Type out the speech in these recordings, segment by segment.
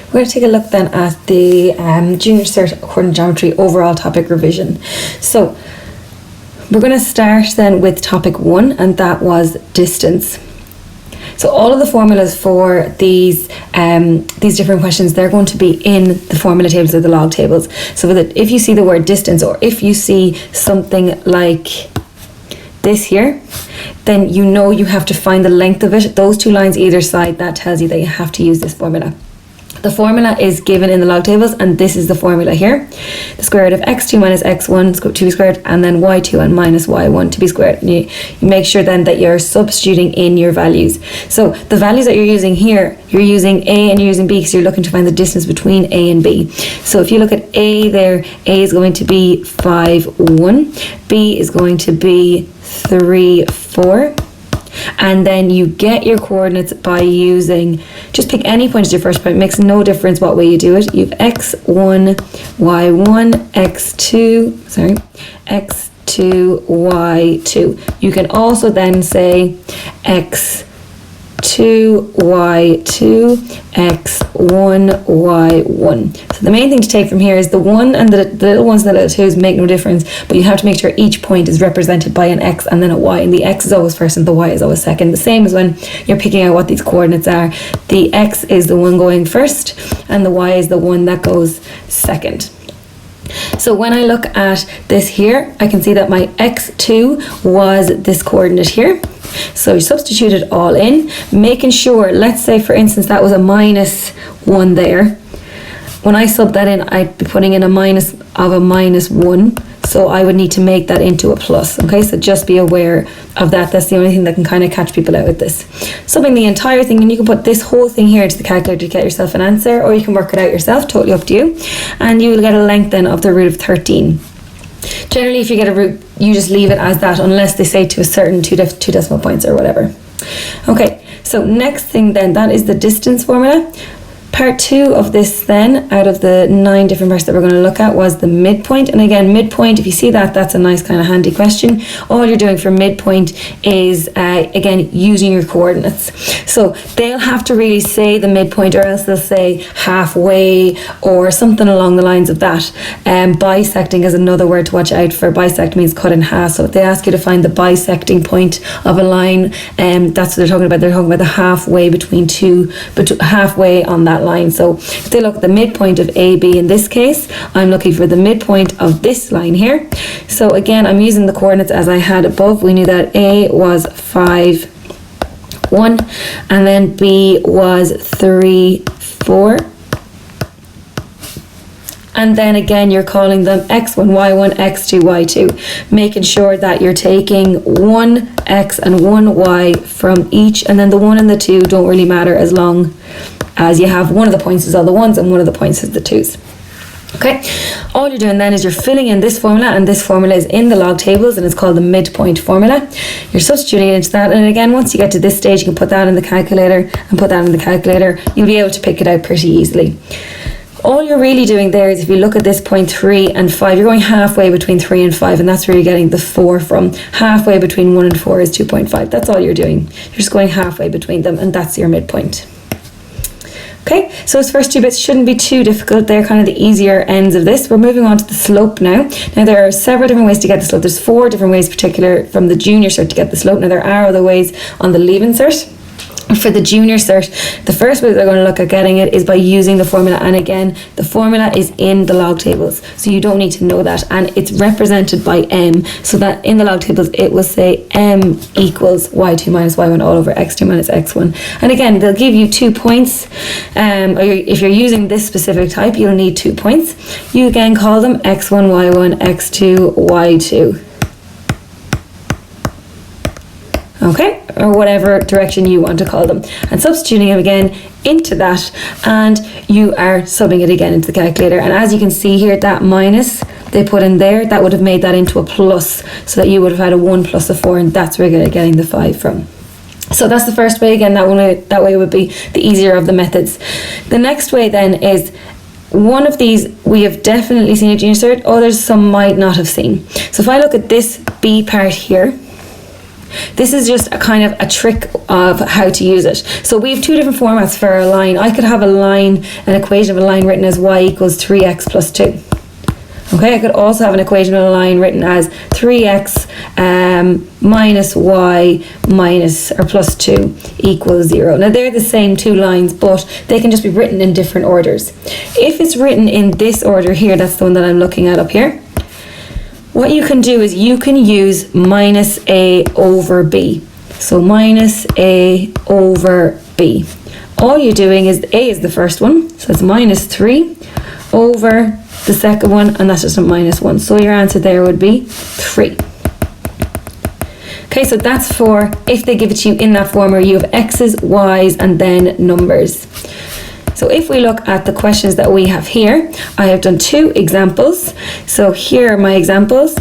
we're going to take a look then at the Junior Cert Coordinate Geometry overall topic revision. So we're going to start then with topic 1, and that was distance. So all of the formulas for these different questions, they're going to be in the formula tables or the log tables. So that if you see the word distance, or if you see something like this here, then you know you have to find the length of it. Those two lines either side, that tells you that you have to use this formula. The formula is given in the log tables, and this is the formula here. The square root of x2 minus x1 to be squared, and then y2 and minus y1 to be squared. And you make sure then that you're substituting in your values. So the values that you're using here, you're using a and you're using b because you're looking to find the distance between a and b. So if you look at a there, a is going to be 5, 1. B is going to be 3, 4. And then you get your coordinates by using, just pick any point as your first point. It makes no difference what way you do it. You have x1, y1, x2, y2. You can also then say x2, y2, x1, y1. So the main thing to take from here is the 1 and the little ones and the little 2's make no difference, but you have to make sure each point is represented by an x and then a y, and the x is always first and the y is always second. The same as when you're picking out what these coordinates are. The x is the one going first and the y is the one that goes second. So when I look at this here, I can see that my x2 was this coordinate here. So you substitute it all in, making sure, let's say for instance that was a minus 1 there. When I sub that in, I'd be putting in a minus of a minus 1. So I would need to make that into a plus. Okay, so just be aware of that. That's the only thing that can kind of catch people out with this. Subbing the entire thing, and you can put this whole thing here into the calculator to get yourself an answer, or you can work it out yourself, totally up to you. And you will get a length then of the root of 13. Generally, if you get a root, you just leave it as that unless they say to a certain two decimal points or whatever. Okay, so next thing then, that is the distance formula. Part 2 of this then, out of the 9 different parts that we're going to look at, was the midpoint. And again, midpoint, if you see that, that's a nice kind of handy question. All you're doing for midpoint is, again, using your coordinates. So they'll have to really say the midpoint, or else they'll say halfway or something along the lines of that. Bisecting is another word to watch out for. Bisect means cut in half. So if they ask you to find the bisecting point of a line, that's what they're talking about. They're talking about the halfway between two, halfway on that line. So if they look at the midpoint of AB in this case, I'm looking for the midpoint of this line here. So again, I'm using the coordinates as I had above. We knew that A was 5, 1, and then B was 3, 4. And then again, you're calling them x1, y1, x2, y2, making sure that you're taking one x and one y from each, and then the 1 and the 2 don't really matter as long as you have one of the points is all the 1s and one of the points is the 2s. Okay, all you're doing then is you're filling in this formula, and this formula is in the log tables and it's called the midpoint formula. You're substituting into that, and again, once you get to this stage, you can put that in the calculator and put that in the calculator. You'll be able to pick it out pretty easily. All you're really doing there is, if you look at this point 3 and 5, you're going halfway between 3 and 5, and that's where you're getting the 4 from. Halfway between 1 and 4 is 2.5. That's all you're doing. You're just going halfway between them, and that's your midpoint. Okay, so those first 2 bits shouldn't be too difficult. They're kind of the easier ends of this. We're moving on to the slope now. Now there are several different ways to get the slope. There's 4 different ways particular from the junior cert to get the slope. Now there are other ways on the leaving cert. For the junior cert, the first way they're going to look at getting it is by using the formula, and again, the formula is in the log tables, so you don't need to know that, and it's represented by m, so that in the log tables it will say m equals y2 minus y1 all over x2 minus x1, and again they'll give you 2 points, or if you're using this specific type you'll need 2 points. You again call them x1, y1, x2, y2. Okay, or whatever direction you want to call them, and substituting them again into that, and you are subbing it again into the calculator. And as you can see here, that minus they put in there, that would have made that into a plus, so that you would have had a 1 plus a 4, and that's where you're getting the 5 from. So that's the first way. Again, that way would be the easier of the methods. The next way then is, one of these we have definitely seen at junior cert, others some might not have seen. So if I look at this B part here, This is just a kind of a trick of how to use it. So we have two different formats for a line. I could have an equation of a line written as y equals 3x plus 2. Okay, I could also have an equation of a line written as 3x minus y minus or plus 2 equals 0. Now they're the same two lines, but they can just be written in different orders. If it's written in this order here, that's the one that I'm looking at up here, what you can do is you can use minus a over b. So minus a over b. All you're doing is a is the first one, so it's minus 3 over the second one, and that's just a minus 1. So your answer there would be 3. Okay, so that's for if they give it to you in that form where you have x's, y's, and then numbers. So if we look at the questions that we have here, I have done 2 examples. So here are my examples.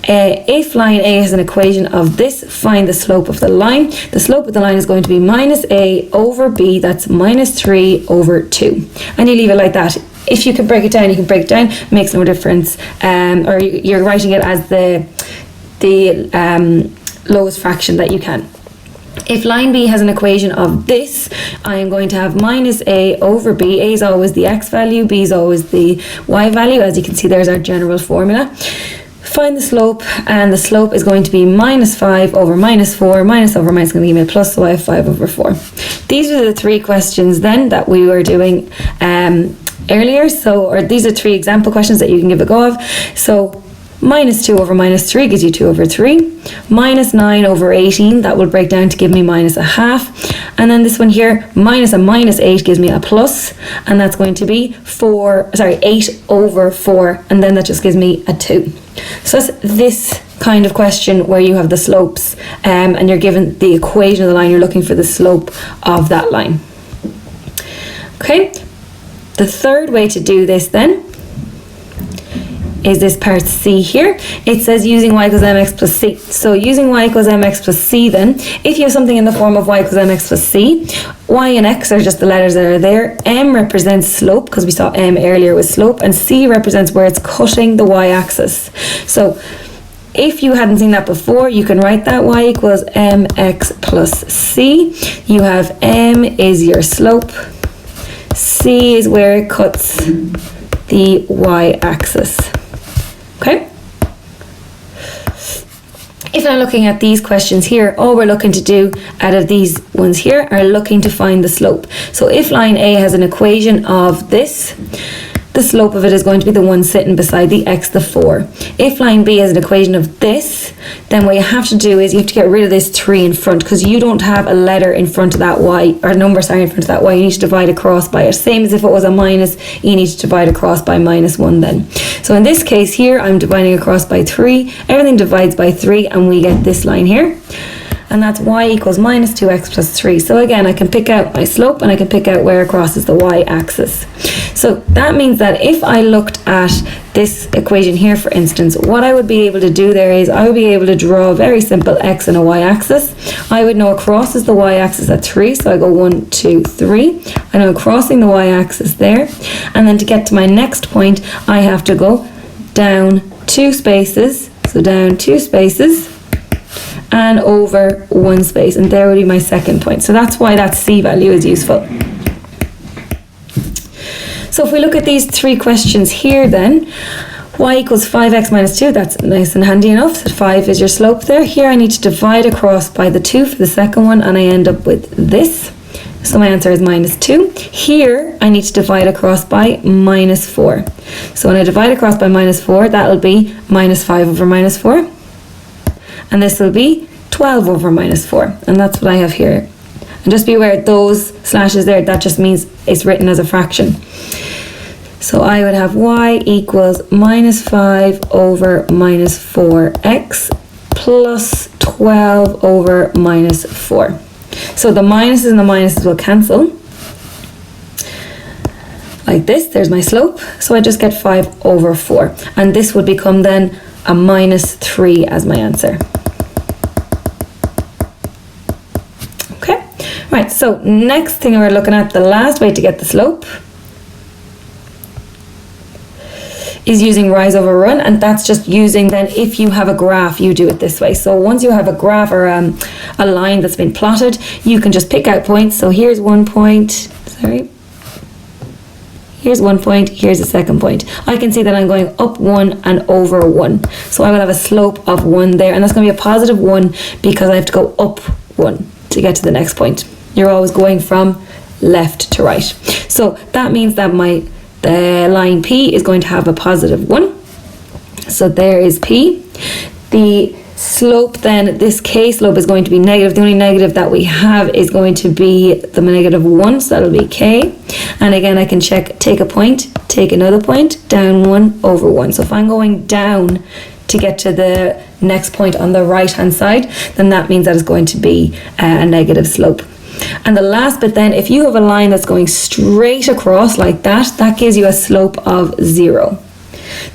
If line A has an equation of this, find the slope of the line. The slope of the line is going to be minus a over b, that's minus 3 over 2. And you leave it like that. If you can break it down, you can break it down. It makes no difference. Or you're writing it as the lowest fraction that you can. If line B has an equation of this, I am going to have minus a over b. A is always the x value, b is always the y value. As you can see, there's our general formula. Find the slope, and the slope is going to be minus 5 over minus 4. Minus over minus is going to give me a plus, so I have 5 over 4. These are the 3 questions then that we were doing earlier. Or these are 3 example questions that you can give a go of. So minus 2 over minus 3 gives you 2 over 3. Minus 9 over 18, that will break down to give me minus a half. And then this one here, minus a minus 8 gives me a plus, and that's going to be 8 over 4, and then that just gives me a 2. So that's this kind of question where you have the slopes and you're given the equation of the line, you're looking for the slope of that line. Okay, the third way to do this then is this part C here. It says using y equals mx plus c. So using y equals mx plus c then, if you have something in the form of y equals mx plus c, y and x are just the letters that are there. M represents slope, because we saw m earlier was slope, and c represents where it's cutting the y-axis. So if you hadn't seen that before, you can write that y equals mx plus c. You have m is your slope, c is where it cuts the y-axis. Okay? If I'm looking at these questions here, all we're looking to do out of these ones here are looking to find the slope. So if line A has an equation of this, the slope of it is going to be the one sitting beside the x, the 4. If line B has an equation of this, then what you have to do is you have to get rid of this 3 in front, because you don't have a letter in front of that y, or a number, sorry, in front of that y. You need to divide across by it. Same as if it was a minus, you need to divide across by minus 1 then. So in this case here, I'm dividing across by 3. Everything divides by 3, and we get this line here. And that's y equals minus 2x plus 3. So again, I can pick out my slope, and I can pick out where it crosses the y-axis. So that means that if I looked at this equation here, for instance, what I would be able to do there is I would be able to draw a very simple x and a y-axis. I would know it crosses the y-axis at 3, so I go 1, 2, 3. I know I'm crossing the y-axis there. And then to get to my next point, I have to go down 2 spaces. So down 2 spaces. And over 1 space, and there would be my second point. So that's why that C value is useful. So if we look at these 3 questions here then, y equals 5x minus 2, that's nice and handy enough. So 5 is your slope there. Here I need to divide across by the 2 for the second one, and I end up with this. So my answer is minus 2. Here I need to divide across by minus 4. So when I divide across by minus 4, that'll be minus 5 over minus 4. And this will be 12 over minus 4. And that's what I have here. And just be aware, those slashes there, that just means it's written as a fraction. So I would have y equals minus 5 over minus 4x plus 12 over minus 4. So the minuses and the minuses will cancel. Like this, there's my slope. So I just get 5 over 4. And this would become then a minus 3 as my answer. Right, so next thing we're looking at, the last way to get the slope, is using rise over run, and that's just using, then if you have a graph, you do it this way. So once you have a graph or a line that's been plotted, you can just pick out points. So here's 1 point, sorry. Here's 1 point, here's a second point. I can see that I'm going up 1 and over 1. So I will have a slope of 1 there, and that's going to be a positive 1 because I have to go up 1 to get to the next point. You're always going from left to right. So that means that the line P is going to have a positive 1. So there is P. The slope then, this K slope is going to be negative. The only negative that we have is going to be the negative 1, so that'll be K. And again, I can check, take a point, take another point, down 1, over 1. So if I'm going down to get to the next point on the right hand side, then that means that is going to be a negative slope. And the last bit then, if you have a line that's going straight across like that, that gives you a slope of 0.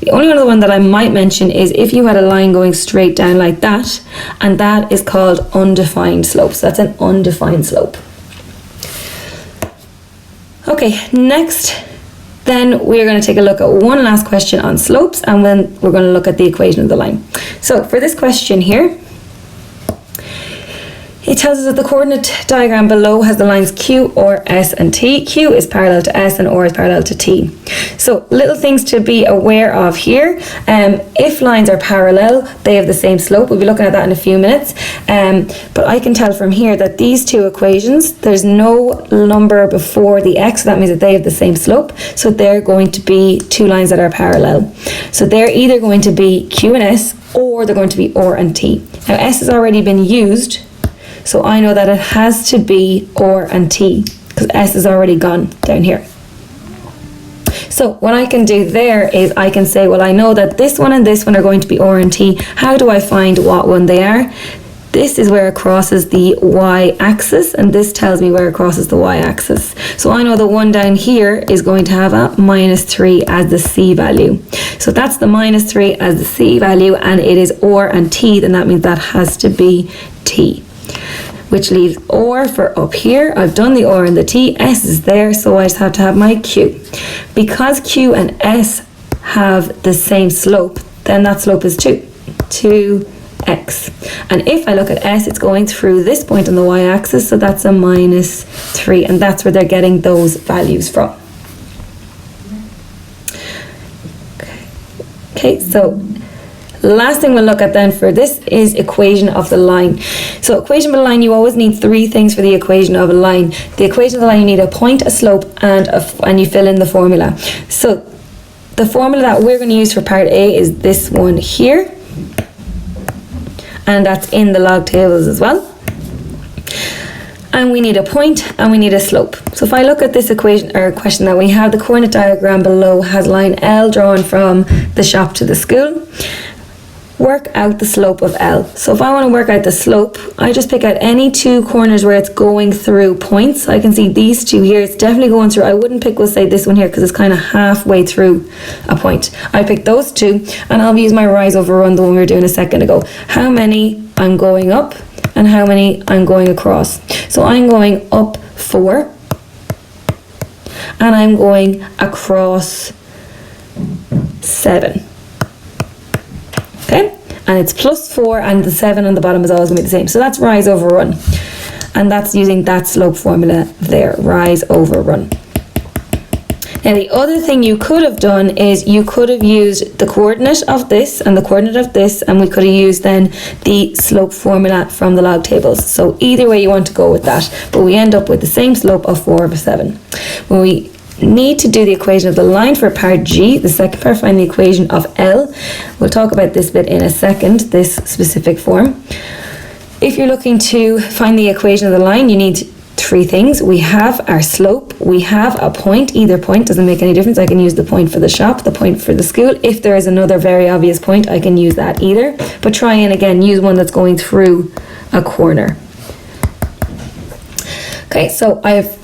The only other one that I might mention is if you had a line going straight down like that, and that is called undefined slope. So that's an undefined slope. Okay, next then we're going to take a look at one last question on slopes, and then we're going to look at the equation of the line. So for this question here, it tells us that the coordinate diagram below has the lines Q, R, S and T. Q is parallel to S and R is parallel to T. So little things to be aware of here. If lines are parallel, they have the same slope. We'll be looking at that in a few minutes. But I can tell from here that these two equations, there's no number before the X. So that means that they have the same slope. So they're going to be two lines that are parallel. So they're either going to be Q and S, or they're going to be R and T. Now S has already been used, so I know that it has to be R and T because S is already gone down here. So what I can do there is I can say, well, I know that this one and this one are going to be R and T. How do I find what one they are? This is where it crosses the y-axis, and this tells me where it crosses the y-axis. So I know the one down here is going to have a -3 as the C value. So that's the -3 as the C value, and it is R and T, then that means that has to be T. Which leaves R for up here. I've done the R and the T. S is there, so I just have to have my Q. Because Q and S have the same slope, then that slope is 2x. And if I look at S, it's going through this point on the y-axis, so that's a -3, and that's where they're getting those values from. Okay, so last thing we'll look at then for this is equation of the line. So equation of a line, you always need three things for the equation of a line. The equation of the line, you need a point, a slope, and you fill in the formula. So the formula that we're going to use for part A is this one here, and that's in the log tables as well. And we need a point and we need a slope. So if I look at this equation or question that we have, the coordinate diagram below has line L drawn from the shop to the school. Work out the slope of L. So if I want to work out the slope, I just pick out any two corners where it's going through points. I can see these two here, it's definitely going through. I wouldn't pick, we'll say this one here, because it's kind of halfway through a point. I pick those two, and I'll use my rise over run, the one we were doing a second ago. How many I'm going up and how many I'm going across. So I'm going up 4 and I'm going across 7. Okay, and it's +4, and the 7 on the bottom is always going to be the same. So that's rise over run, and that's using that slope formula there, rise over run. Now the other thing you could have done is you could have used the coordinate of this and the coordinate of this, and we could have used then the slope formula from the log tables. So either way you want to go with that, but we end up with the same slope of 4 over 7. When we need to do the equation of the line for part G, the second part, find the equation of L. We'll talk about this bit in a second, this specific form. If you're looking to find the equation of the line, you need three things. We have our slope, we have a point. Either point doesn't make any difference. I can use the point for the shop, the point for the school. If there is another very obvious point, I can use that either, but try and again use one that's going through a corner. Okay, so I've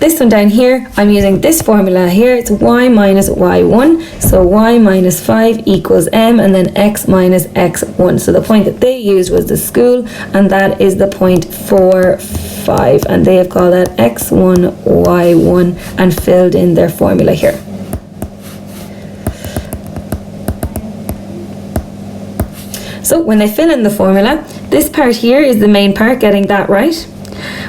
this one down here, I'm using this formula here. It's y minus y1, so y minus 5 equals m, and then x minus x1. So the point that they used was the school, and that is the point 4, 5, and they have called that x1, y1, and filled in their formula here. So when they fill in the formula, this part here is the main part, getting that right.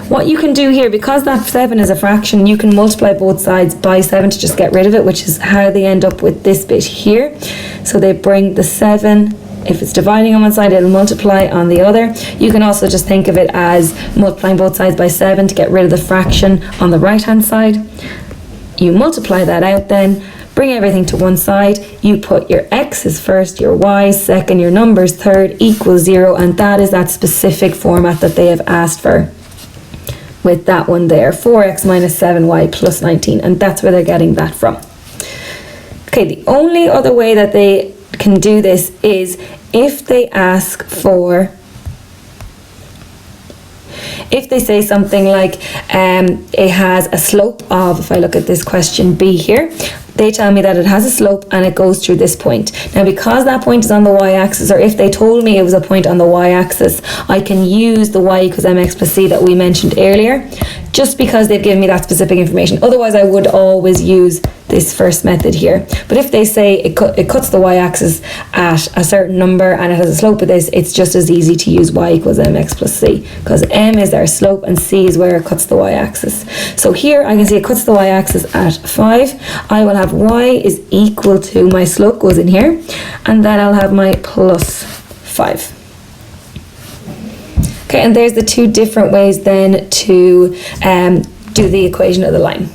What you can do here, because that 7 is a fraction, you can multiply both sides by 7 to just get rid of it, which is how they end up with this bit here. So they bring the 7, if it's dividing on one side, it'll multiply on the other. You can also just think of it as multiplying both sides by 7 to get rid of the fraction on the right hand side. You multiply that out then, bring everything to one side, you put your x's first, your y's second, your numbers third, equals 0, and that is that specific format that they have asked for with that one there, 4x minus 7y plus 19, and that's where they're getting that from. Okay, the only other way that they can do this is if they ask for, if they say something like it has a slope of, if I look at this question B here, they tell me that it has a slope and it goes through this point. Now because that point is on the y-axis, or if they told me it was a point on the y-axis, I can use the y equals mx plus c that we mentioned earlier, just because they've given me that specific information. Otherwise I would always use this first method here. But if they say it cuts the y-axis at a certain number and it has a slope of this, it's just as easy to use y equals mx plus c, because m is our slope and c is where it cuts the y-axis. So here I can see it cuts the y-axis at 5. I will have y is equal to, my slope goes in here, and then I'll have my plus 5. Okay, and there's the two different ways then to do the equation of the line.